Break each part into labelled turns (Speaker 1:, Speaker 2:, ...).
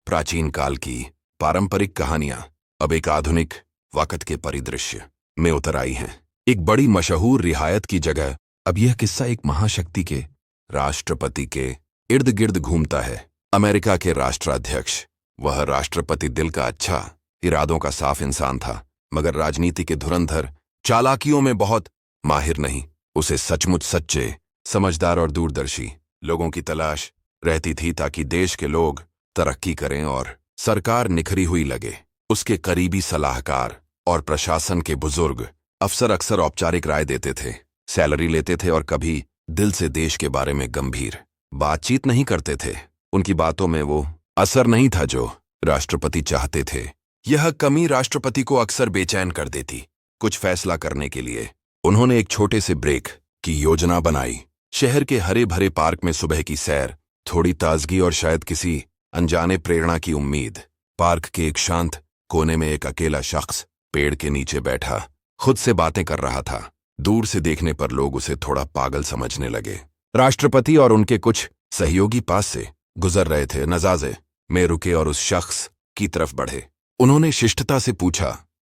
Speaker 1: प्राचीन काल की पारंपरिक कहानियां अब एक आधुनिक वक्त के परिदृश्य में उतर आई हैं। एक बड़ी मशहूर रिहायत की जगह अब यह किस्सा एक महाशक्ति के राष्ट्रपति के इर्द गिर्द घूमता है। अमेरिका के राष्ट्राध्यक्ष, वह राष्ट्रपति दिल का अच्छा, इरादों का साफ इंसान था, मगर राजनीति के धुरंधर चालाकियों में बहुत माहिर नहीं। उसे सचमुच सच्चे, समझदार और दूरदर्शी लोगों की तलाश रहती थी ताकि देश के लोग तरक्की करें और सरकार निखरी हुई लगे। उसके करीबी सलाहकार और प्रशासन के बुजुर्ग अफसर अक्सर औपचारिक राय देते थे, सैलरी लेते थे और कभी दिल से देश के बारे में गंभीर बातचीत नहीं करते थे। उनकी बातों में वो असर नहीं था जो राष्ट्रपति चाहते थे। यह कमी राष्ट्रपति को अक्सर बेचैन कर देती। कुछ फैसला करने के लिए उन्होंने एक छोटे से ब्रेक की योजना बनाई। शहर के हरे भरे पार्क में सुबह की सैर, थोड़ी ताजगी और शायद किसी अनजाने प्रेरणा की उम्मीद। पार्क के एक शांत कोने में एक अकेला शख्स पेड़ के नीचे बैठा खुद से बातें कर रहा था। दूर से देखने पर लोग उसे थोड़ा पागल समझने लगे। राष्ट्रपति और उनके कुछ सहयोगी पास से गुजर रहे थे। नजाजे में रुके और उस शख्स की तरफ बढ़े। उन्होंने शिष्टता से पूछा,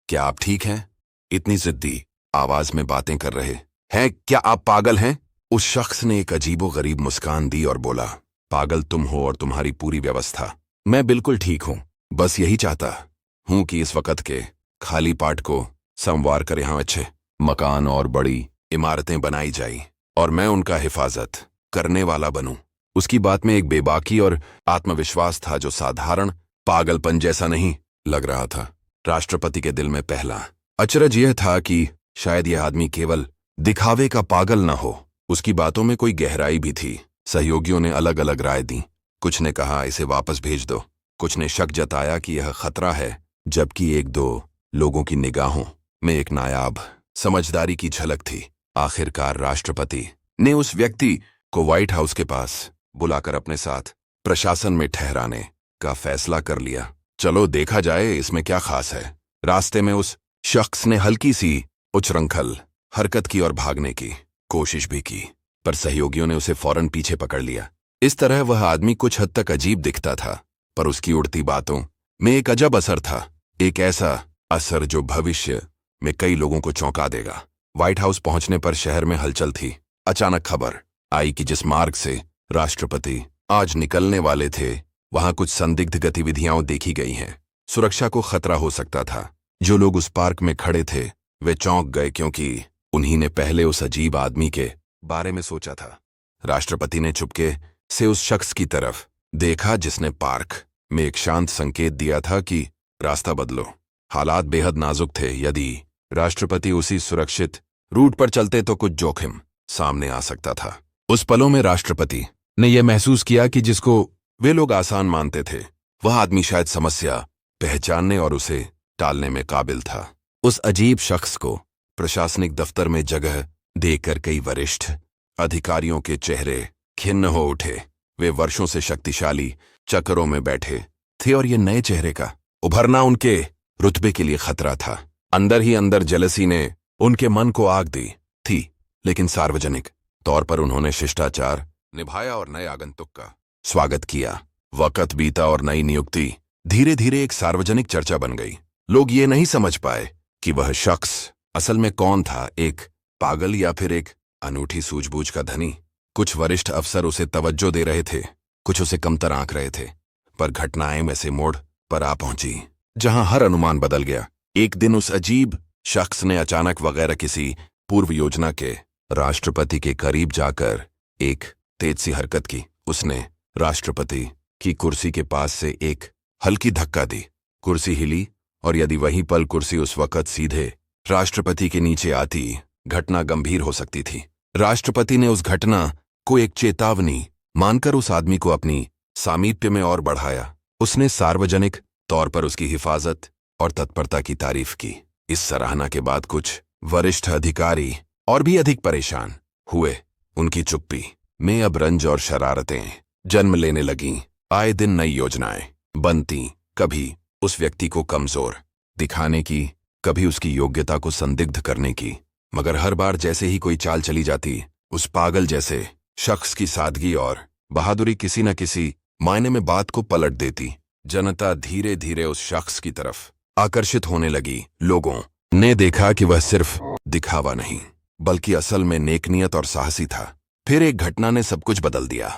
Speaker 1: क्या आप ठीक हैं? इतनी जिद्दी आवाज में बातें कर रहे हैं, क्या आप पागल हैं? उस शख्स ने एक अजीबोगरीब मुस्कान दी और बोला, पागल तुम हो और तुम्हारी पूरी व्यवस्था। मैं बिल्कुल ठीक हूं, बस यही चाहता हूं कि इस वक्त के खाली पार्ट को संवार कर यहां अच्छे मकान और बड़ी इमारतें बनाई जाई और मैं उनका हिफाजत करने वाला बनूं। उसकी बात में एक बेबाकी और आत्मविश्वास था जो साधारण पागलपन जैसा नहीं लग रहा था। राष्ट्रपति के दिल में पहला अचरज यह था कि शायद यह आदमी केवल दिखावे का पागल न हो। उसकी बातों में कोई गहराई भी थी। सहयोगियों ने अलग अलग राय दी। कुछ ने कहा इसे वापस भेज दो, कुछ ने शक जताया कि यह खतरा है, जबकि एक दो लोगों की निगाहों में एक नायाब समझदारी की झलक थी। आखिरकार राष्ट्रपति ने उस व्यक्ति को व्हाइट हाउस के पास बुलाकर अपने साथ प्रशासन में ठहराने का फैसला कर लिया। चलो देखा जाए इसमें क्या खास है। रास्ते में उस शख्स ने हल्की सी उछृंखल हरकत की और भागने की कोशिश भी की, पर सहयोगियों ने उसे फौरन पीछे पकड़ लिया। इस तरह वह आदमी कुछ हद तक अजीब दिखता था, पर उसकी उड़ती बातों में एक अजब असर था। एक ऐसा असर जो भविष्य में कई लोगों को चौंका देगा। व्हाइट हाउस पहुंचने पर शहर में हलचल थी। अचानक खबर आई कि जिस मार्ग से राष्ट्रपति आज निकलने वाले थे, वहां कुछ संदिग्ध गतिविधियां देखी गई हैं। सुरक्षा को खतरा हो सकता था। जो लोग उस पार्क में खड़े थे वे चौंक गए, क्योंकि उन्हीं ने पहले उस अजीब आदमी के बारे में सोचा था। राष्ट्रपति ने चुपके से उस शख्स की तरफ देखा जिसने पार्क में एक शांत संकेत दिया था कि रास्ता बदलो। हालात बेहद नाजुक थे। यदि राष्ट्रपति उसी सुरक्षित रूट पर चलते तो कुछ जोखिम सामने आ सकता था। उस पलों में राष्ट्रपति ने यह महसूस किया कि जिसको वे लोग आसान मानते थे, वह आदमी शायद समस्या पहचानने और उसे टालने में काबिल था। उस अजीब शख्स को प्रशासनिक दफ्तर में जगह देकर कई वरिष्ठ अधिकारियों के चेहरे खिन्न हो उठे। वे वर्षों से शक्तिशाली चक्करों में बैठे थे और ये नए चेहरे का उभरना उनके रुतबे के लिए खतरा था। अंदर ही अंदर जेलसी ने उनके मन को आग दी थी, लेकिन सार्वजनिक तौर पर उन्होंने शिष्टाचार निभाया और नए आगंतुक का स्वागत किया। वक्त बीता और नई नियुक्ति धीरे धीरे एक सार्वजनिक चर्चा बन गई। लोग ये नहीं समझ पाए कि वह शख्स असल में कौन था, एक पागल या फिर एक अनूठी सूझबूझ का धनी। कुछ वरिष्ठ अफसर उसे तवज्जो दे रहे थे, कुछ उसे कमतर आंक रहे थे, पर घटनाएं वैसे मोड़ पर आ पहुंची जहां हर अनुमान बदल गया। एक दिन उस अजीब शख्स ने अचानक वगैरह किसी पूर्व योजना के राष्ट्रपति के करीब जाकर एक तेज सी हरकत की। उसने राष्ट्रपति की कुर्सी के पास से एक हल्की धक्का दी। कुर्सी हिली और यदि वही पल कुर्सी उस वक्त सीधे राष्ट्रपति के नीचे आती, घटना गंभीर हो सकती थी। राष्ट्रपति ने उस घटना को एक चेतावनी मानकर उस आदमी को अपनी सामीप्य में और बढ़ाया। उसने सार्वजनिक तौर पर उसकी हिफाजत और तत्परता की तारीफ की। इस सराहना के बाद कुछ वरिष्ठ अधिकारी और भी अधिक परेशान हुए। उनकी चुप्पी में अब रंज और शरारतें जन्म लेने लगीं। आए दिन नई योजनाएं बनती, कभी उस व्यक्ति को कमजोर दिखाने की, कभी उसकी योग्यता को संदिग्ध करने की, मगर हर बार जैसे ही कोई चाल चली जाती, उस पागल जैसे शख्स की सादगी और बहादुरी किसी न किसी मायने में बात को पलट देती। जनता धीरे धीरे उस शख्स की तरफ आकर्षित होने लगी। लोगों ने देखा कि वह सिर्फ दिखावा नहीं बल्कि असल में नेकनियत और साहसी था। फिर एक घटना ने सब कुछ बदल दिया।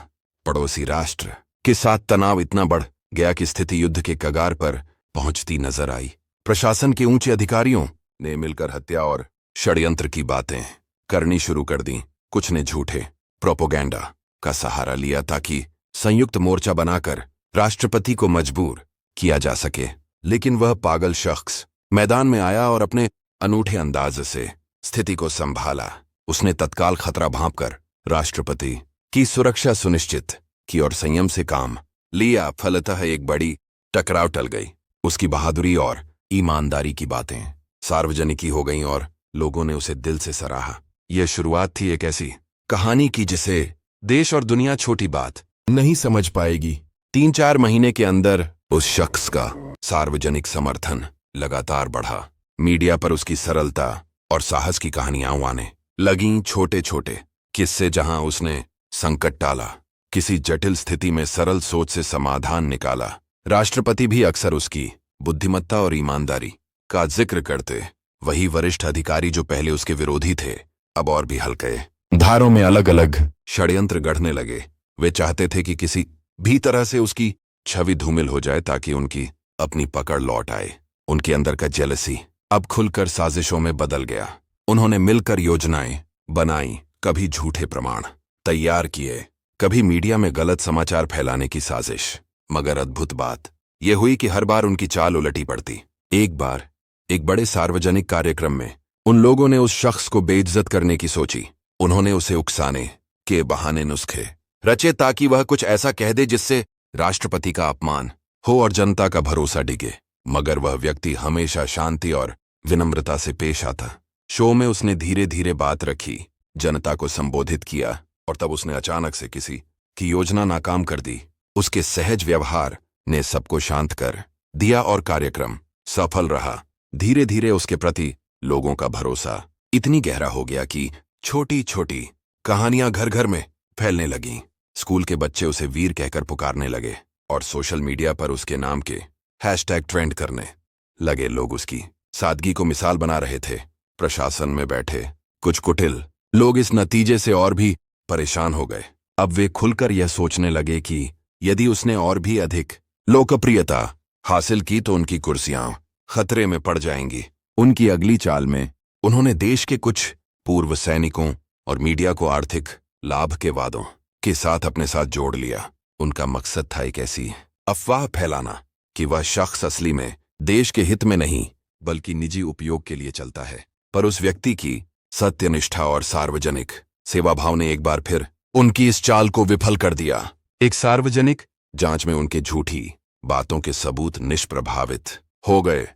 Speaker 1: पड़ोसी राष्ट्र के साथ तनाव इतना बढ़ गया कि स्थिति युद्ध के कगार पर पहुंचती नजर आई। प्रशासन के ऊंचे अधिकारियों ने मिलकर हत्या और षड्यंत्र की बातें करनी शुरू कर दी। कुछ ने झूठे प्रोपोगेंडा का सहारा लिया ताकि संयुक्त मोर्चा बनाकर राष्ट्रपति को मजबूर किया जा सके। लेकिन वह पागल शख्स मैदान में आया और अपने अनूठे अंदाज से स्थिति को संभाला। उसने तत्काल खतरा भांपकर राष्ट्रपति की सुरक्षा सुनिश्चित की और संयम से काम लिया। फलतः एक बड़ी टकराव टल गई। उसकी बहादुरी और ईमानदारी की बातें सार्वजनिक हो गईं और लोगों ने उसे दिल से सराहा। यह शुरुआत थी एक ऐसी कहानी की जिसे देश और दुनिया छोटी बात नहीं समझ पाएगी। 3-4 महीने के अंदर उस शख्स का सार्वजनिक समर्थन लगातार बढ़ा। मीडिया पर उसकी सरलता और साहस की कहानियां आने लगीं। छोटे छोटे किस्से जहां उसने संकट टाला, किसी जटिल स्थिति में सरल सोच से समाधान निकाला। राष्ट्रपति भी अक्सर उसकी बुद्धिमत्ता और ईमानदारी का जिक्र करते। वही वरिष्ठ अधिकारी जो पहले उसके विरोधी थे अब और भी हल्के धारों में अलग अलग षड्यंत्र गढ़ने लगे। वे चाहते थे कि किसी भी तरह से उसकी छवि धूमिल हो जाए ताकि उनकी अपनी पकड़ लौट आए। उनके अंदर का जेलसी अब खुलकर साजिशों में बदल गया। उन्होंने मिलकर योजनाएं बनाई, कभी झूठे प्रमाण तैयार किए, कभी मीडिया में गलत समाचार फैलाने की साजिश। मगर अद्भुत बात यह हुई कि हर बार उनकी चाल उलटी पड़ती। एक बार एक बड़े सार्वजनिक कार्यक्रम में उन लोगों ने उस शख्स को बेइज्जत करने की सोची। उन्होंने उसे उकसाने के बहाने नुस्खे रचे ताकि वह कुछ ऐसा कह दे जिससे राष्ट्रपति का अपमान हो और जनता का भरोसा डिगे। मगर वह व्यक्ति हमेशा शांति और विनम्रता से पेश आता। शो में उसने धीरे धीरे बात रखी, जनता को संबोधित किया और तब उसने अचानक से किसी की योजना नाकाम कर दी। उसके सहज व्यवहार ने सबको शांत कर दिया और कार्यक्रम सफल रहा। धीरे धीरे उसके प्रति लोगों का भरोसा इतनी गहरा हो गया कि छोटी छोटी कहानियां घर घर में फैलने लगीं। स्कूल के बच्चे उसे वीर कहकर पुकारने लगे और सोशल मीडिया पर उसके नाम के हैशटैग ट्रेंड करने लगे। लोग उसकी सादगी को मिसाल बना रहे थे। प्रशासन में बैठे कुछ कुटिल लोग इस नतीजे से और भी परेशान हो गए। अब वे खुलकर यह सोचने लगे कि यदि उसने और भी अधिक लोकप्रियता हासिल की तो उनकी कुर्सियां खतरे में पड़ जाएंगी। उनकी अगली चाल में उन्होंने देश के कुछ पूर्व सैनिकों और मीडिया को आर्थिक लाभ के वादों के साथ अपने साथ जोड़ लिया। उनका मकसद था एक ऐसी अफवाह फैलाना कि वह शख्स असली में देश के हित में नहीं बल्कि निजी उपयोग के लिए चलता है। पर उस व्यक्ति की सत्यनिष्ठा और सार्वजनिक सेवाभाव ने एक बार फिर उनकी इस चाल को विफल कर दिया। एक सार्वजनिक जांच में उनके झूठी बातों के सबूत निष्प्रभावित हो गए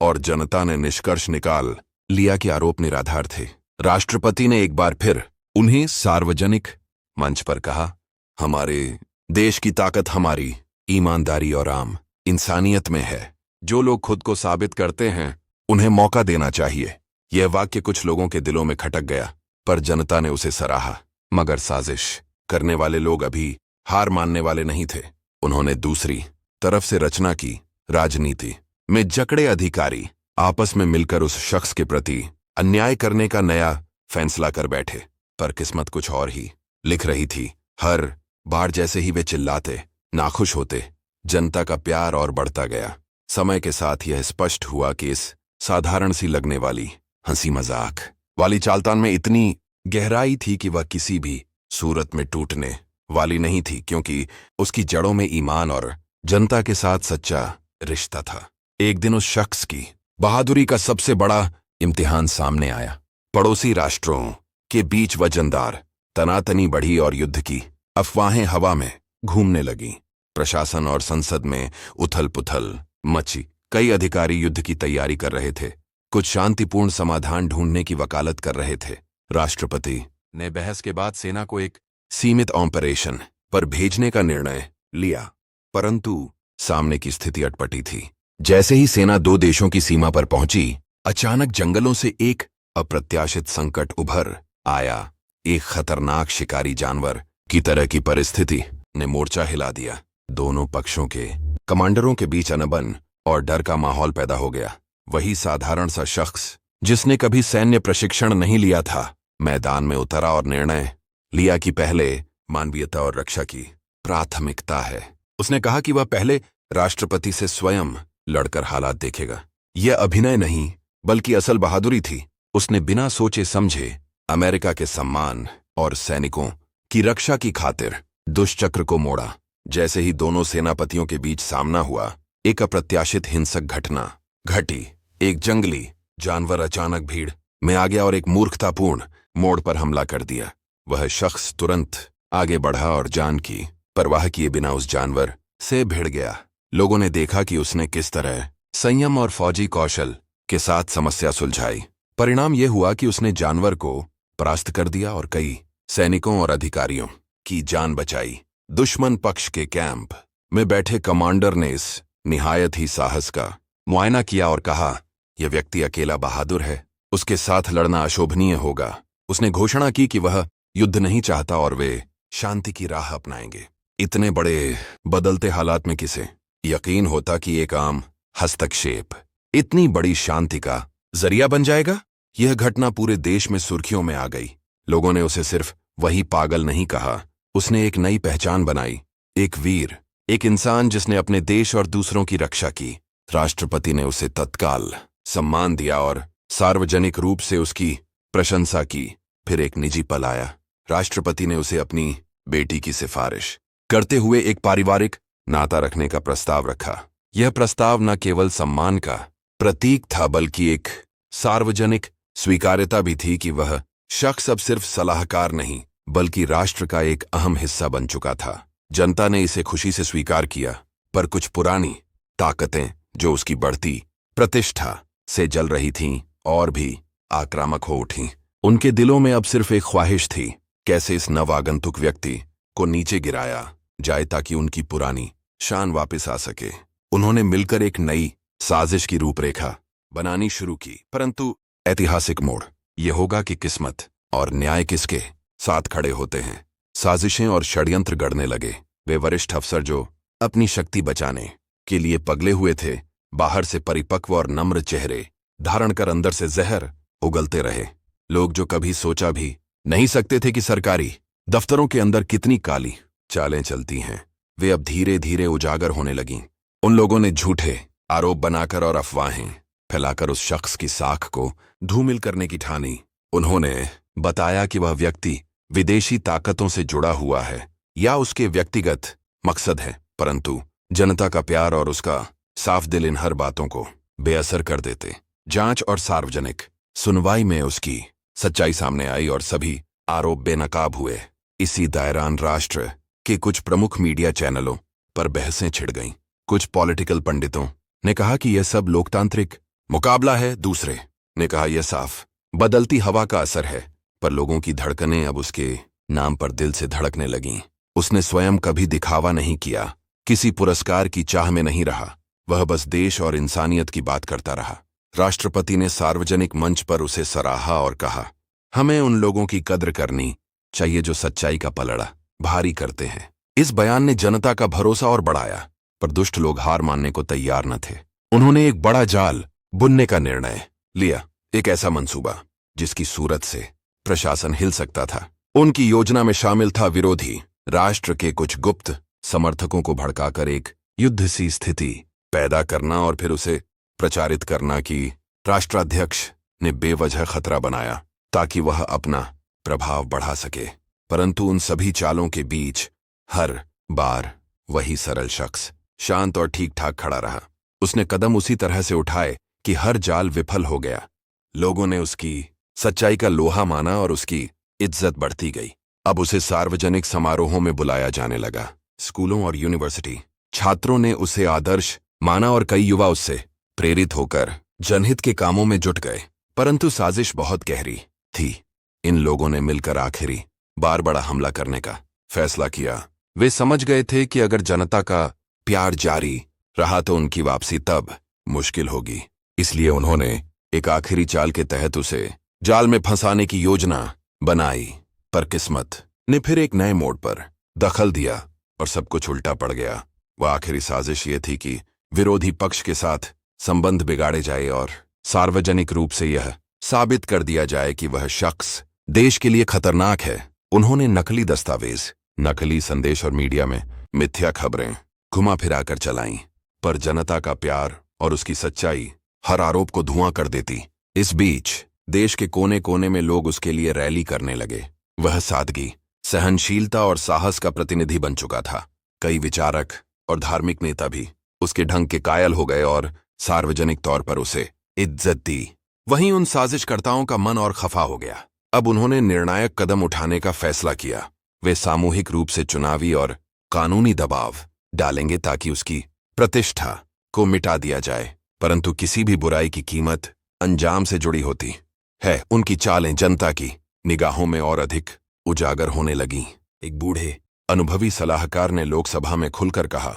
Speaker 1: और जनता ने निष्कर्ष निकाल लिया कि आरोप निराधार थे। राष्ट्रपति ने एक बार फिर उन्हें सार्वजनिक मंच पर कहा, हमारे देश की ताकत हमारी ईमानदारी और आम इंसानियत में है। जो लोग खुद को साबित करते हैं उन्हें मौका देना चाहिए। यह वाक्य कुछ लोगों के दिलों में खटक गया पर जनता ने उसे सराहा। मगर साजिश करने वाले लोग अभी हार मानने वाले नहीं थे। उन्होंने दूसरी तरफ से रचना की। राजनीति में जकड़े अधिकारी आपस में मिलकर उस शख्स के प्रति अन्याय करने का नया फैसला कर बैठे। पर किस्मत कुछ और ही लिख रही थी। हर बार जैसे ही वे चिल्लाते, नाखुश होते, जनता का प्यार और बढ़ता गया। समय के साथ यह स्पष्ट हुआ कि इस साधारण सी लगने वाली हंसी मजाक वाली चालतान में इतनी गहराई थी कि वह किसी भी सूरत में टूटने वाली नहीं थी, क्योंकि उसकी जड़ों में ईमान और जनता के साथ सच्चा रिश्ता था। एक दिन उस शख्स की बहादुरी का सबसे बड़ा इम्तिहान सामने आया। पड़ोसी राष्ट्रों के बीच वजनदार तनातनी बढ़ी और युद्ध की अफवाहें हवा में घूमने लगीं। प्रशासन और संसद में उथल पुथल मची। कई अधिकारी युद्ध की तैयारी कर रहे थे, कुछ शांतिपूर्ण समाधान ढूंढने की वकालत कर रहे थे। राष्ट्रपति ने बहस के बाद सेना को एक सीमित ऑपरेशन पर भेजने का निर्णय लिया, परंतु सामने की स्थिति अटपटी थी। जैसे ही सेना 2 देशों की सीमा पर पहुंची, अचानक जंगलों से एक अप्रत्याशित संकट उभर आया। एक खतरनाक शिकारी जानवर की तरह की परिस्थिति ने मोर्चा हिला दिया। दोनों पक्षों के कमांडरों के बीच अनबन और डर का माहौल पैदा हो गया। वही साधारण सा शख्स जिसने कभी सैन्य प्रशिक्षण नहीं लिया था, मैदान में उतरा और निर्णय लिया कि पहले मानवीयता और रक्षा की प्राथमिकता है। उसने कहा कि वह पहले राष्ट्रपति से स्वयं लड़कर हालात देखेगा। यह अभिनय नहीं बल्कि असल बहादुरी थी। उसने बिना सोचे समझे अमेरिका के सम्मान और सैनिकों की रक्षा की खातिर दुष्चक्र को मोड़ा। जैसे ही दोनों सेनापतियों के बीच सामना हुआ, एक अप्रत्याशित हिंसक घटना घटी। एक जंगली जानवर अचानक भीड़ में आ गया और एक मूर्खतापूर्ण मोड़ पर हमला कर दिया। वह शख्स तुरंत आगे बढ़ा और जान की परवाह किए बिना उस जानवर से भिड़ गया। लोगों ने देखा कि उसने किस तरह संयम और फौजी कौशल के साथ समस्या सुलझाई। परिणाम यह हुआ कि उसने जानवर को परास्त कर दिया और कई सैनिकों और अधिकारियों की जान बचाई। दुश्मन पक्ष के कैंप में बैठे कमांडर ने इस निहायत ही साहस का मुआयना किया और कहा, यह व्यक्ति अकेला बहादुर है, उसके साथ लड़ना अशोभनीय होगा। उसने घोषणा की कि वह युद्ध नहीं चाहता और वे शांति की राह अपनाएंगे। इतने बड़े बदलते हालात में किसे यकीन होता कि एक आम हस्तक्षेप इतनी बड़ी शांति का जरिया बन जाएगा। यह घटना पूरे देश में सुर्खियों में आ गई। लोगों ने उसे सिर्फ वही पागल नहीं कहा, उसने एक नई पहचान बनाई, एक वीर, एक इंसान जिसने अपने देश और दूसरों की रक्षा की। राष्ट्रपति ने उसे तत्काल सम्मान दिया और सार्वजनिक रूप से उसकी प्रशंसा की। फिर एक निजी पल आया। राष्ट्रपति ने उसे अपनी बेटी की सिफारिश करते हुए एक पारिवारिक नाता रखने का प्रस्ताव रखा। यह प्रस्ताव न केवल सम्मान का प्रतीक था बल्कि एक सार्वजनिक स्वीकार्यता भी थी कि वह शख्स अब सिर्फ सलाहकार नहीं बल्कि राष्ट्र का एक अहम हिस्सा बन चुका था। जनता ने इसे खुशी से स्वीकार किया, पर कुछ पुरानी ताकतें जो उसकी बढ़ती प्रतिष्ठा से जल रही थीं और भी आक्रामक हो उठीं। उनके दिलों में अब सिर्फ एक ख्वाहिश थी, कैसे इस नवागंतुक व्यक्ति को नीचे गिराया जाए ताकि उनकी पुरानी शान वापस आ सके। उन्होंने मिलकर एक नई साजिश की रूपरेखा बनानी शुरू की। परंतु ऐतिहासिक मोड़ यह होगा कि किस्मत और न्याय किसके साथ खड़े होते हैं। साजिशें और षड्यंत्र गढ़ने लगे। वे वरिष्ठ अफसर जो अपनी शक्ति बचाने के लिए पगले हुए थे, बाहर से परिपक्व और नम्र चेहरे धारण कर अंदर से जहर उगलते रहे। लोग जो कभी सोचा भी नहीं सकते थे कि सरकारी दफ्तरों के अंदर कितनी काली चालें चलती हैं, वे अब धीरे धीरे उजागर होने लगीं। उन लोगों ने झूठे आरोप बनाकर और अफवाहें फैलाकर उस शख्स की साख को धूमिल करने की ठानी। उन्होंने बताया कि वह व्यक्ति विदेशी ताकतों से जुड़ा हुआ है या उसके व्यक्तिगत मकसद है, परंतु जनता का प्यार और उसका साफ दिल इन हर बातों को बेअसर कर देते। जांच और सार्वजनिक सुनवाई में उसकी सच्चाई सामने आई और सभी आरोप बेनकाब हुए। इसी दौरान राष्ट्र के कुछ प्रमुख मीडिया चैनलों पर बहसें छिड़ गईं। कुछ पॉलिटिकल पंडितों ने कहा कि यह सब लोकतांत्रिक मुकाबला है, दूसरे ने कहा यह साफ बदलती हवा का असर है। पर लोगों की धड़कनें अब उसके नाम पर दिल से धड़कने लगीं। उसने स्वयं कभी दिखावा नहीं किया, किसी पुरस्कार की चाह में नहीं रहा, वह बस देश और इंसानियत की बात करता रहा। राष्ट्रपति ने सार्वजनिक मंच पर उसे सराहा और कहा, हमें उन लोगों की कद्र करनी चाहिए जो सच्चाई का पलड़ा भारी करते हैं। इस बयान ने जनता का भरोसा और बढ़ाया, पर दुष्ट लोग हार मानने को तैयार न थे। उन्होंने एक बड़ा जाल बुनने का निर्णय लिया, एक ऐसा मंसूबा जिसकी सूरत से प्रशासन हिल सकता था। उनकी योजना में शामिल था विरोधी राष्ट्र के कुछ गुप्त समर्थकों को भड़काकर एक युद्ध सी स्थिति पैदा करना और फिर उसे प्रचारित करना कि राष्ट्राध्यक्ष ने बेवजह खतरा बनाया ताकि वह अपना प्रभाव बढ़ा सके। परंतु उन सभी चालों के बीच हर बार वही सरल शख्स शांत और ठीक ठाक खड़ा रहा। उसने कदम उसी तरह से उठाए कि हर जाल विफल हो गया। लोगों ने उसकी सच्चाई का लोहा माना और उसकी इज्जत बढ़ती गई। अब उसे सार्वजनिक समारोहों में बुलाया जाने लगा। स्कूलों और यूनिवर्सिटी छात्रों ने उसे आदर्श माना और कई युवा उससे प्रेरित होकर जनहित के कामों में जुट गए। परंतु साजिश बहुत गहरी थी। इन लोगों ने मिलकर आखिरी बार बड़ा हमला करने का फैसला किया। वे समझ गए थे कि अगर जनता का प्यार जारी रहा तो उनकी वापसी तब मुश्किल होगी। इसलिए उन्होंने एक आखिरी चाल के तहत उसे जाल में फंसाने की योजना बनाई। पर किस्मत ने फिर एक नए मोड़ पर दखल दिया और सब कुछ उल्टा पड़ गया। वह आखिरी साजिश ये थी कि विरोधी पक्ष के साथ संबंध बिगाड़े जाए और सार्वजनिक रूप से यह साबित कर दिया जाए कि वह शख्स देश के लिए खतरनाक है। उन्होंने नकली दस्तावेज, नकली संदेश और मीडिया में मिथ्या खबरें घुमा फिरा कर चलाईं, पर जनता का प्यार और उसकी सच्चाई हर आरोप को धुआं कर देती। इस बीच देश के कोने कोने में लोग उसके लिए रैली करने लगे। वह सादगी, सहनशीलता और साहस का प्रतिनिधि बन चुका था। कई विचारक और धार्मिक नेता भी उसके ढंग के कायल हो गए और सार्वजनिक तौर पर उसे इज्जत दी। वहीं उन साजिशकर्ताओं का मन और खफा हो गया। अब उन्होंने निर्णायक कदम उठाने का फैसला किया। वे सामूहिक रूप से चुनावी और कानूनी दबाव डालेंगे ताकि उसकी प्रतिष्ठा को मिटा दिया जाए, परंतु किसी भी बुराई की कीमत अंजाम से जुड़ी होती है। उनकी चालें जनता की निगाहों में और अधिक उजागर होने लगीं। एक बूढ़े अनुभवी सलाहकार ने लोकसभा में खुलकर कहा,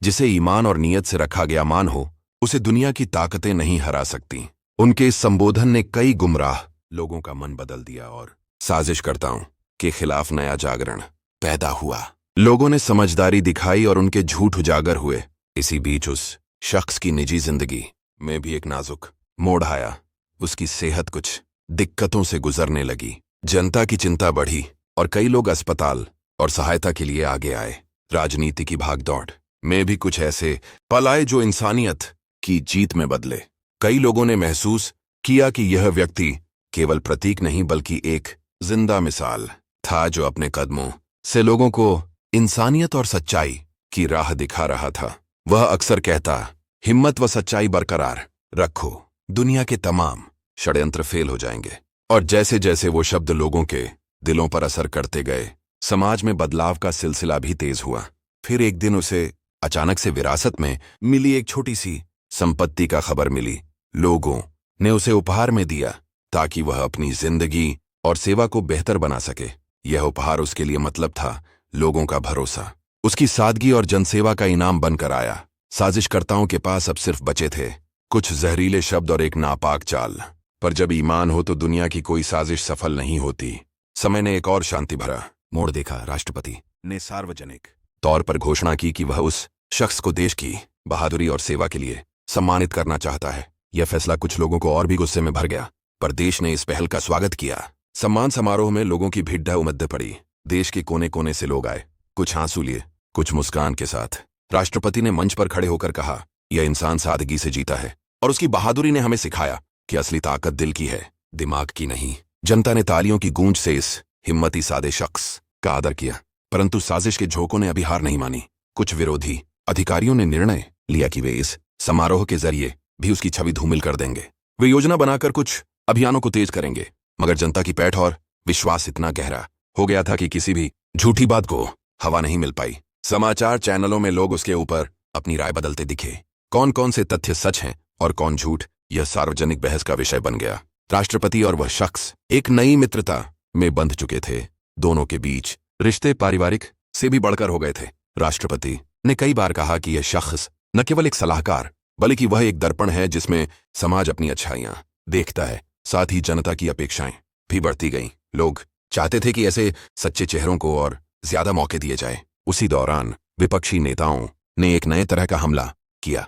Speaker 1: जिसे ईमान और नीयत से रखा गया मान हो, उसे दुनिया की ताकतें नहीं हरा सकती। उनके इस संबोधन ने कई गुमराह लोगों का मन बदल दिया और साजिशकर्ताओं के खिलाफ नया जागरण पैदा हुआ। लोगों ने समझदारी दिखाई और उनके झूठ उजागर हुए। इसी बीच उस शख्स की निजी जिंदगी में भी एक नाजुक मोड़ आया। उसकी सेहत कुछ दिक्कतों से गुजरने लगी। जनता की चिंता बढ़ी और कई लोग अस्पताल और सहायता के लिए आगे आए। राजनीति की भागदौड़ में भी कुछ ऐसे पल आए जो इंसानियत की जीत में बदले। कई लोगों ने महसूस किया कि यह व्यक्ति केवल प्रतीक नहीं बल्कि एक जिंदा मिसाल था जो अपने कदमों से लोगों को इंसानियत और सच्चाई की राह दिखा रहा था। वह अक्सर कहता, हिम्मत व सच्चाई बरकरार रखो, दुनिया के तमाम षड्यंत्र फेल हो जाएंगे। और जैसे जैसे वो शब्द लोगों के दिलों पर असर करते गए, समाज में बदलाव का सिलसिला भी तेज हुआ। फिर एक दिन उसे अचानक से विरासत में मिली एक छोटी सी संपत्ति का खबर मिली। लोगों ने उसे उपहार में दिया ताकि वह अपनी जिंदगी और सेवा को बेहतर बना सके। यह उपहार उसके लिए मतलब था लोगों का भरोसा। उसकी सादगी और जनसेवा का इनाम बनकर आया। साजिशकर्ताओं के पास अब सिर्फ बचे थे कुछ जहरीले शब्द और एक नापाक चाल। पर जब ईमान हो तो दुनिया की कोई साजिश सफल नहीं होती। समय ने एक और शांति भरा मोड़ देखा। राष्ट्रपति ने सार्वजनिक तौर पर घोषणा की कि वह उस शख्स को देश की बहादुरी और सेवा के लिए सम्मानित करना चाहता है। यह फैसला कुछ लोगों को और भी गुस्से में भर गया, पर देश ने इस पहल का स्वागत किया। सम्मान समारोह में लोगों की भीड़ उमड़ पड़ी। देश के कोने कोने से लोग आए, कुछ आंसू लिए, कुछ मुस्कान के साथ। राष्ट्रपति ने मंच पर खड़े होकर कहा, यह इंसान सादगी से जीता है और उसकी बहादुरी ने हमें सिखाया कि असली ताकत दिल की है, दिमाग की नहीं। जनता ने तालियों की गूंज से इस हिम्मती सादे शख्स का आदर किया, परंतु साजिश के झोंकों ने अभी हार नहीं मानी। कुछ विरोधी अधिकारियों ने निर्णय लिया कि वे इस समारोह के जरिए भी उसकी छवि धूमिल कर देंगे। वे योजना बनाकर कुछ अभियानों को तेज करेंगे, मगर जनता की पैठ और विश्वास इतना गहरा हो गया था कि किसी भी झूठी बात को हवा नहीं मिल पाई। समाचार चैनलों में लोग उसके ऊपर अपनी राय बदलते दिखे। कौन कौन से तथ्य सच हैं और कौन झूठ, यह सार्वजनिक बहस का विषय बन गया। राष्ट्रपति और वह शख्स एक नई मित्रता में बंध चुके थे। दोनों के बीच रिश्ते पारिवारिक से भी बढ़कर हो गए थे। राष्ट्रपति ने कई बार कहा कि यह शख्स न केवल एक सलाहकार बल्कि वह एक दर्पण है जिसमें समाज अपनी अच्छाइयां देखता है। साथ ही जनता की अपेक्षाएं भी बढ़ती गईं। लोग चाहते थे कि ऐसे सच्चे चेहरों को और ज्यादा मौके दिए जाए। उसी दौरान विपक्षी नेताओं ने एक नए तरह का हमला किया।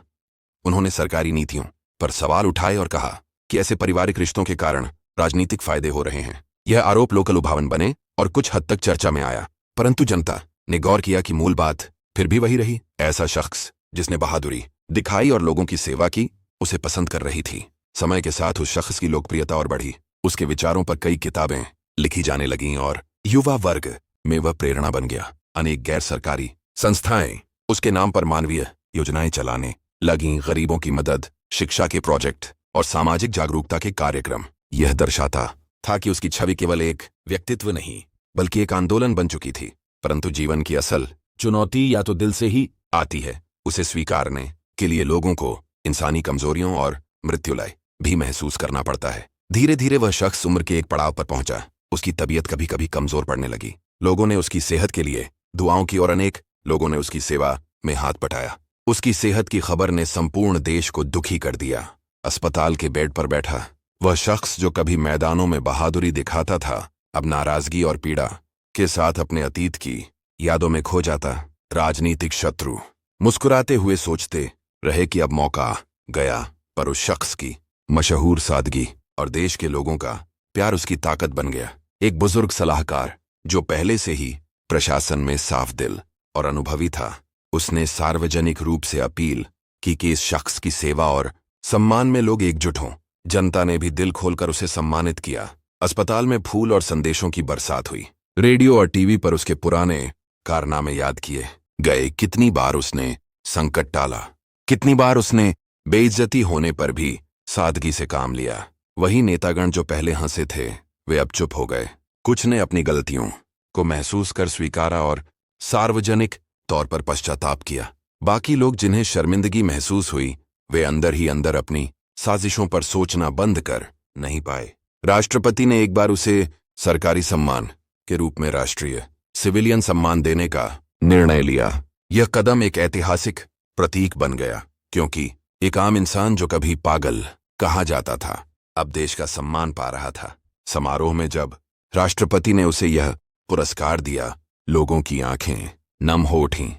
Speaker 1: उन्होंने सरकारी नीतियों पर सवाल उठाए और कहा कि ऐसे पारिवारिक रिश्तों के कारण राजनीतिक फायदे हो रहे हैं। यह आरोप लोक लुभावन बने और कुछ हद तक चर्चा में आया, परंतु जनता ने गौर किया कि मूल बात फिर भी वही रही। ऐसा शख्स जिसने बहादुरी दिखाई और लोगों की सेवा की, उसे पसंद कर रही थी। समय के साथ उस शख्स की लोकप्रियता और बढ़ी। उसके विचारों पर कई किताबें लिखी जाने लगीं और युवा वर्ग में वह प्रेरणा बन गया। अनेक गैर सरकारी संस्थाएं उसके नाम पर मानवीय योजनाएं चलाने लगीं। गरीबों की मदद, शिक्षा के प्रोजेक्ट और सामाजिक जागरूकता के कार्यक्रम। यह दर्शाता था कि उसकी छवि केवल एक व्यक्तित्व नहीं बल्कि एक आंदोलन बन चुकी थी। परंतु जीवन की असल चुनौती या तो दिल से ही आती है। उसे स्वीकारने के लिए लोगों को इंसानी कमजोरियों और मृत्युलय भी महसूस करना पड़ता है। धीरे धीरे वह शख्स उम्र के एक पड़ाव पर पहुंचा। उसकी तबीयत कभी कभी कमजोर पड़ने लगी। लोगों ने उसकी सेहत के लिए दुआओं की और अनेक लोगों ने उसकी सेवा में हाथ बटाया। उसकी सेहत की खबर ने संपूर्ण देश को दुखी कर दिया। अस्पताल के बेड पर बैठा वह शख्स जो कभी मैदानों में बहादुरी दिखाता था, अब नाराजगी और पीड़ा के साथ अपने अतीत की यादों में खो जाता। राजनीतिक शत्रु मुस्कुराते हुए सोचते रहे कि अब मौका गया। पर उस शख्स की मशहूर सादगी और देश के लोगों का प्यार उसकी ताकत बन गया। एक बुजुर्ग सलाहकार जो पहले से ही प्रशासन में साफ दिल और अनुभवी था, उसने सार्वजनिक रूप से अपील की कि इस शख्स की सेवा और सम्मान में लोग एकजुट हों। जनता ने भी दिल खोलकर उसे सम्मानित किया। अस्पताल में फूल और संदेशों की बरसात हुई। रेडियो और टीवी पर उसके पुराने कारनामे याद किए गए। कितनी बार उसने संकट टाला, कितनी बार उसने बेइज्जती होने पर भी सादगी से काम लिया। वही नेतागण जो पहले हंसे थे, वे अब चुप हो गए। कुछ ने अपनी गलतियों को महसूस कर स्वीकारा और सार्वजनिक तौर पर पश्चाताप किया। बाकी लोग जिन्हें शर्मिंदगी महसूस हुई, वे अंदर ही अंदर अपनी साजिशों पर सोचना बंद कर नहीं पाए। राष्ट्रपति ने एक बार उसे सरकारी सम्मान के रूप में राष्ट्रीय सिविलियन सम्मान देने का निर्णय लिया। यह कदम एक ऐतिहासिक प्रतीक बन गया, क्योंकि एक आम इंसान जो कभी पागल कहा जाता था, अब देश का सम्मान पा रहा था। समारोह में जब राष्ट्रपति ने उसे यह पुरस्कार दिया, लोगों की आंखें नम हो उठीं।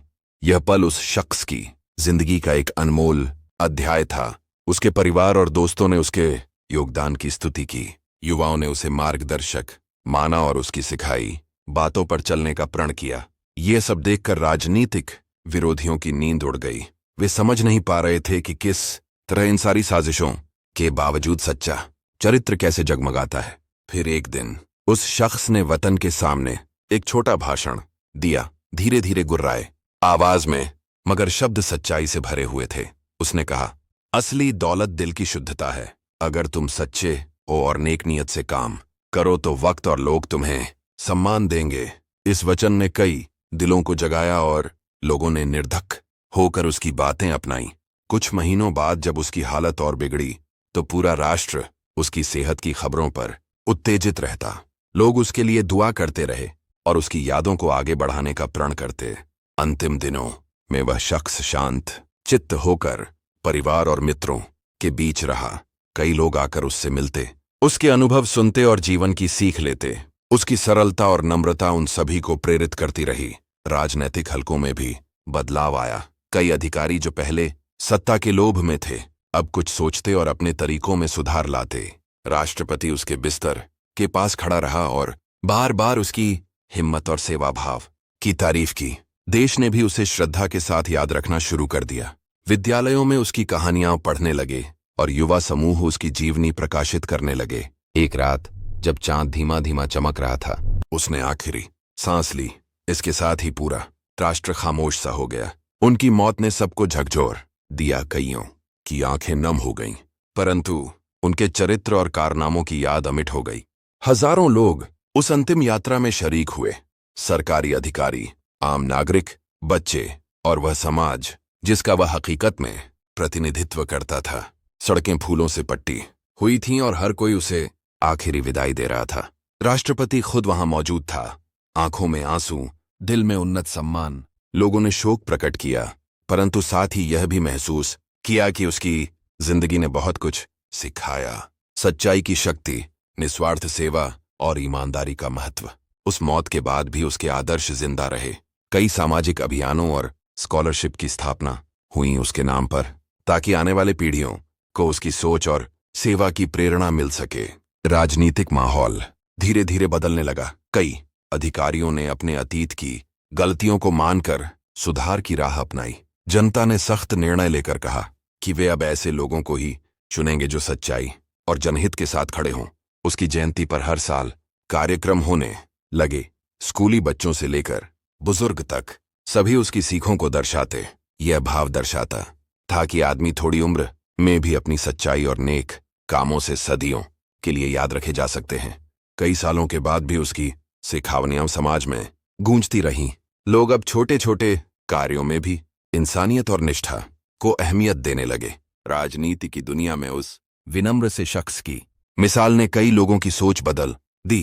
Speaker 1: यह पल उस शख्स की जिंदगी का एक अनमोल अध्याय था। उसके परिवार और दोस्तों ने उसके योगदान की स्तुति की। युवाओं ने उसे मार्गदर्शक माना और उसकी सिखाई बातों पर चलने का प्रण किया। ये सब देखकर राजनीतिक विरोधियों की नींद उड़ गई। वे समझ नहीं पा रहे थे कि किस तरह इन सारी साजिशों के बावजूद सच्चा चरित्र कैसे जगमगाता है। फिर एक दिन उस शख्स ने वतन के सामने एक छोटा भाषण दिया, धीरे धीरे गुर्राए आवाज में, मगर शब्द सच्चाई से भरे हुए थे। उसने कहा, असली दौलत दिल की शुद्धता है। अगर तुम सच्चे हो और नेक नियत से काम करो तो वक्त और लोग तुम्हें सम्मान देंगे। इस वचन ने कई दिलों को जगाया और लोगों ने निर्धक होकर उसकी बातें अपनाई। कुछ महीनों बाद जब उसकी हालत और बिगड़ी तो पूरा राष्ट्र उसकी सेहत की खबरों पर उत्तेजित रहता। लोग उसके लिए दुआ करते रहे और उसकी यादों को आगे बढ़ाने का प्रण करते। अंतिम दिनों में वह शख्स शांत चित्त होकर परिवार और मित्रों के बीच रहा। कई लोग आकर उससे मिलते, उसके अनुभव सुनते और जीवन की सीख लेते। उसकी सरलता और नम्रता उन सभी को प्रेरित करती रही। राजनैतिक हलकों में भी बदलाव आया। कई अधिकारी जो पहले सत्ता के लोभ में थे, अब कुछ सोचते और अपने तरीकों में सुधार लाते। राष्ट्रपति उसके बिस्तर के पास खड़ा रहा और बार बार उसकी हिम्मत और सेवा भाव की तारीफ की। देश ने भी उसे श्रद्धा के साथ याद रखना शुरू कर दिया। विद्यालयों में उसकी कहानियां पढ़ने लगे और युवा समूह उसकी जीवनी प्रकाशित करने लगे। एक रात जब चांद धीमा धीमा चमक रहा था, उसने आखिरी सांस ली। इसके साथ ही पूरा राष्ट्र खामोश सा हो गया। उनकी मौत ने सबको झकझोर दिया। कईयों की आंखें नम हो गईं, परंतु उनके चरित्र और कारनामों की याद अमिट हो गई। हजारों लोग उस अंतिम यात्रा में शरीक हुए। सरकारी अधिकारी, आम नागरिक, बच्चे और वह समाज जिसका वह हकीकत में प्रतिनिधित्व करता था। सड़कें फूलों से पट्टी हुई थीं और हर कोई उसे आखिरी विदाई दे रहा था। राष्ट्रपति खुद वहां मौजूद था, आंखों में आंसू, दिल में उन्नत सम्मान। लोगों ने शोक प्रकट किया, परंतु साथ ही यह भी महसूस किया कि उसकी जिंदगी ने बहुत कुछ सिखाया। सच्चाई की शक्ति, निस्वार्थ सेवा और ईमानदारी का महत्व। उस मौत के बाद भी उसके आदर्श जिंदा रहे। कई सामाजिक अभियानों और स्कॉलरशिप की स्थापना हुई उसके नाम पर, ताकि आने वाले पीढ़ियों को उसकी सोच और सेवा की प्रेरणा मिल सके। राजनीतिक माहौल धीरे धीरे बदलने लगा। कई अधिकारियों ने अपने अतीत की गलतियों को मानकर सुधार की राह अपनाई। जनता ने सख्त निर्णय लेकर कहा कि वे अब ऐसे लोगों को ही चुनेंगे जो सच्चाई और जनहित के साथ खड़े हों। उसकी जयंती पर हर साल कार्यक्रम होने लगे। स्कूली बच्चों से लेकर बुजुर्ग तक सभी उसकी सीखों को दर्शाते। यह भाव दर्शाता था कि आदमी थोड़ी उम्र में भी अपनी सच्चाई और नेक कामों से सदियों के लिए याद रखे जा सकते हैं। कई सालों के बाद भी उसकी सिखावनियां समाज में गूंजती रहीं। लोग अब छोटे छोटे कार्यों में भी इंसानियत और निष्ठा को अहमियत देने लगे। राजनीति की दुनिया में उस विनम्र से शख्स की मिसाल ने कई लोगों की सोच बदल दी।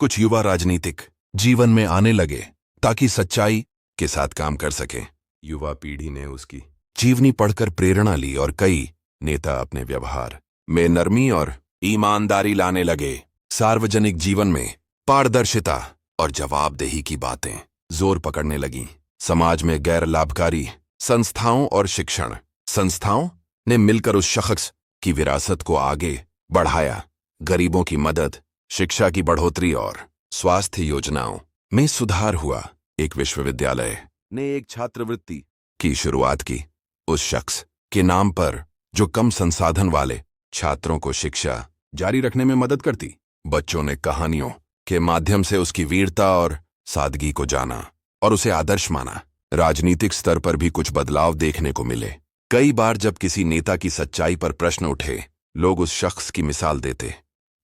Speaker 1: कुछ युवा राजनीतिक जीवन में आने लगे ताकि सच्चाई के साथ काम कर सकें। युवा पीढ़ी ने उसकी जीवनी पढ़कर प्रेरणा ली और कई नेता अपने व्यवहार में नरमी और ईमानदारी लाने लगे। सार्वजनिक जीवन में पारदर्शिता और जवाबदेही की बातें जोर पकड़ने लगीं। समाज में गैर लाभकारी संस्थाओं और शिक्षण। संस्थाओं ने मिलकर उस शख्स की विरासत को आगे बढ़ाया। गरीबों की मदद, शिक्षा की बढ़ोतरी और स्वास्थ्य योजनाओं में सुधार हुआ। एक विश्वविद्यालय ने एक छात्रवृत्ति की शुरुआत की उस शख्स के नाम पर जो कम संसाधन वाले छात्रों को शिक्षा जारी रखने में मदद करती। बच्चों ने कहानियों के माध्यम से उसकी वीरता और सादगी को जाना और उसे आदर्श माना। राजनीतिक स्तर पर भी कुछ बदलाव देखने को मिले। कई बार जब किसी नेता की सच्चाई पर प्रश्न उठे, लोग उस शख्स की मिसाल देते।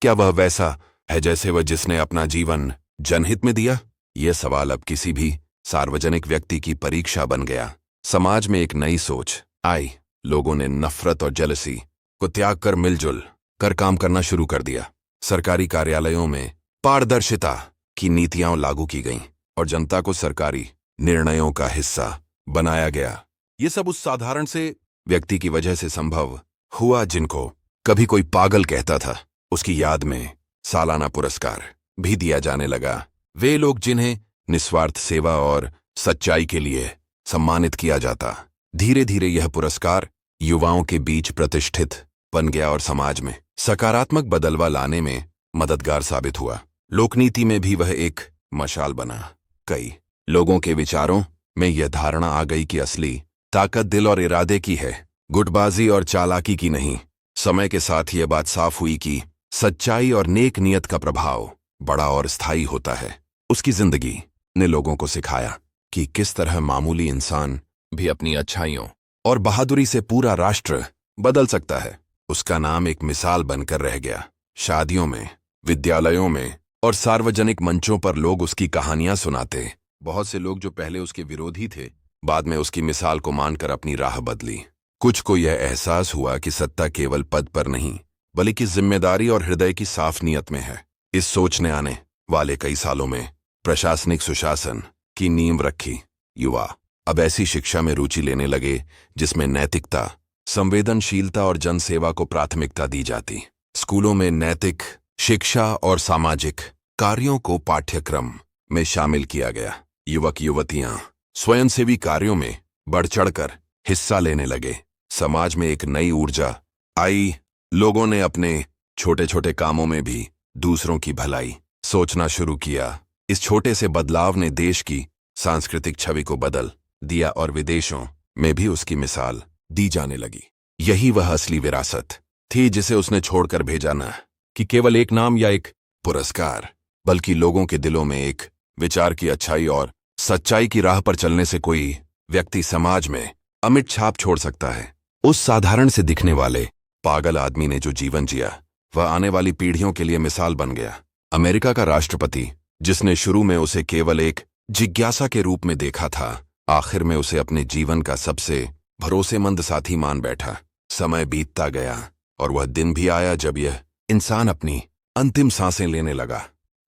Speaker 1: क्या वह वैसा है जैसे वह जिसने अपना जीवन जनहित में दिया? यह सवाल अब किसी भी सार्वजनिक व्यक्ति की परीक्षा बन गया। समाज में एक नई सोच आई। लोगों ने नफरत और जेलसी को त्याग कर मिलजुल कर काम करना शुरू कर दिया। सरकारी कार्यालयों में पारदर्शिता की नीतियां लागू की गईं और जनता को सरकारी निर्णयों का हिस्सा बनाया गया। ये सब उस साधारण से व्यक्ति की वजह से संभव हुआ जिनको कभी कोई पागल कहता था। उसकी याद में सालाना पुरस्कार भी दिया जाने लगा। वे लोग जिन्हें निस्वार्थ सेवा और सच्चाई के लिए सम्मानित किया जाता। धीरे धीरे यह पुरस्कार युवाओं के बीच प्रतिष्ठित बन गया और समाज में सकारात्मक बदलाव लाने में मददगार साबित हुआ। लोकनीति में भी वह एक मशाल बना। कई लोगों के विचारों में यह धारणा आ गई कि असली ताकत दिल और इरादे की है, गुटबाजी और चालाकी की नहीं। समय के साथ यह बात साफ हुई कि सच्चाई और नेक नियत का प्रभाव बड़ा और स्थायी होता है। उसकी जिंदगी ने लोगों को सिखाया कि किस तरह मामूली इंसान भी अपनी अच्छाइयों और बहादुरी से पूरा राष्ट्र बदल सकता है। उसका नाम एक मिसाल बनकर रह गया। शादियों में, विद्यालयों में और सार्वजनिक मंचों पर लोग उसकी कहानियां सुनाते। बहुत से लोग जो पहले उसके विरोधी थे, बाद में उसकी मिसाल को मानकर अपनी राह बदली। कुछ को यह एहसास हुआ कि सत्ता केवल पद पर नहीं, बल्कि जिम्मेदारी और हृदय की साफ नियत में है। इस सोच ने आने वाले कई सालों में प्रशासनिक सुशासन की नींव रखी। युवा अब ऐसी शिक्षा में रुचि लेने लगे जिसमें नैतिकता, संवेदनशीलता और जनसेवा को प्राथमिकता दी जाती। स्कूलों में नैतिक शिक्षा और सामाजिक कार्यों को पाठ्यक्रम में शामिल किया गया। युवक युवतियां स्वयंसेवी कार्यों में बढ़ चढ़कर हिस्सा लेने लगे। समाज में एक नई ऊर्जा आई। लोगों ने अपने छोटे छोटे कामों में भी दूसरों की भलाई सोचना शुरू किया। इस छोटे से बदलाव ने देश की सांस्कृतिक छवि को बदल दिया और विदेशों में भी उसकी मिसाल दी जाने लगी। यही वह असली विरासत थी जिसे उसने छोड़कर भेजा, न कि केवल एक नाम या एक पुरस्कार, बल्कि लोगों के दिलों में एक विचार की अच्छाई और सच्चाई की राह पर चलने से कोई व्यक्ति समाज में अमिट छाप छोड़ सकता है। उस साधारण से दिखने वाले पागल आदमी ने जो जीवन जिया, वह आने वाली पीढ़ियों के लिए मिसाल बन गया। अमेरिका का राष्ट्रपति, जिसने शुरू में उसे केवल एक जिज्ञासा के रूप में देखा था, आखिर में उसे अपने जीवन का सबसे भरोसेमंद साथी मान बैठा। समय बीतता गया और वह दिन भी आया जब यह इंसान अपनी अंतिम सांसें लेने लगा।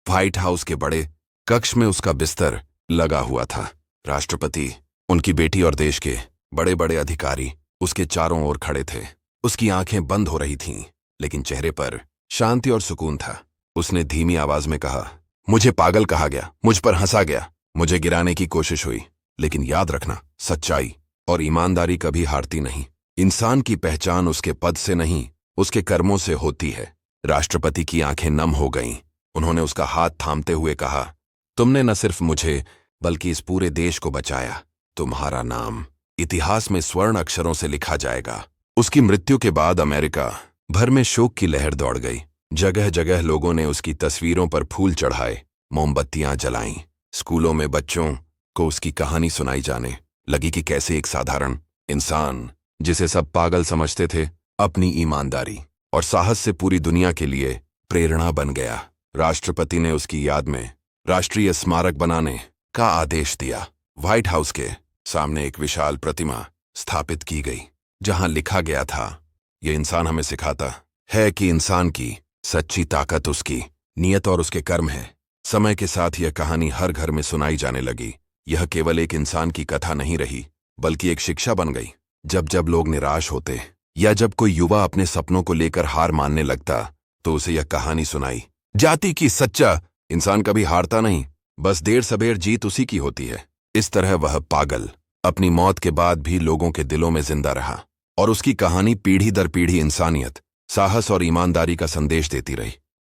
Speaker 1: व्हाइट हाउस के बड़े कक्ष में उसका बिस्तर लगा हुआ था। राष्ट्रपति, उनकी बेटी और देश के बड़े बड़े अधिकारी उसके चारों ओर खड़े थे। उसकी आंखें बंद हो रही थीं, लेकिन चेहरे पर शांति और सुकून था। उसने धीमी आवाज में कहा, मुझे पागल कहा गया, मुझ पर हंसा गया, मुझे गिराने की कोशिश हुई, लेकिन याद रखना, सच्चाई और ईमानदारी कभी हारती नहीं। इंसान की पहचान उसके पद से नहीं, उसके कर्मों से होती है। राष्ट्रपति की आंखें नम हो गईं। उन्होंने उसका हाथ थामते हुए कहा, तुमने न सिर्फ मुझे बल्कि इस पूरे देश को बचाया। तुम्हारा नाम इतिहास में स्वर्ण अक्षरों से लिखा जाएगा। उसकी मृत्यु के बाद अमेरिका भर में शोक की लहर दौड़ गई। जगह जगह लोगों ने उसकी तस्वीरों पर फूल चढ़ाए, मोमबत्तियां जलाईं। स्कूलों में बच्चों को उसकी कहानी सुनाई जाने लगी कि कैसे एक साधारण इंसान, जिसे सब पागल समझते थे, अपनी ईमानदारी और साहस से पूरी दुनिया के लिए प्रेरणा बन गया। राष्ट्रपति ने उसकी याद में राष्ट्रीय स्मारक बनाने का आदेश दिया। व्हाइट हाउस के सामने एक विशाल प्रतिमा स्थापित की गई, जहां लिखा गया था, यह इंसान हमें सिखाता है कि इंसान की सच्ची ताकत उसकी नियत और उसके कर्म है। समय के साथ यह कहानी हर घर में सुनाई जाने लगी। यह केवल एक इंसान की कथा नहीं रही, बल्कि एक शिक्षा बन गई। जब जब लोग निराश होते या जब कोई युवा अपने सपनों को लेकर हार मानने लगता, तो उसे यह कहानी सुनाई जाती कि सच्चा इंसान कभी हारता नहीं, बस देर सबेर जीत उसी की होती है। इस तरह वह पागल अपनी मौत के बाद भी लोगों के दिलों में जिंदा रहा और उसकी कहानी पीढ़ी दर पीढ़ी इंसानियत, साहस और ईमानदारी का संदेश देती रही।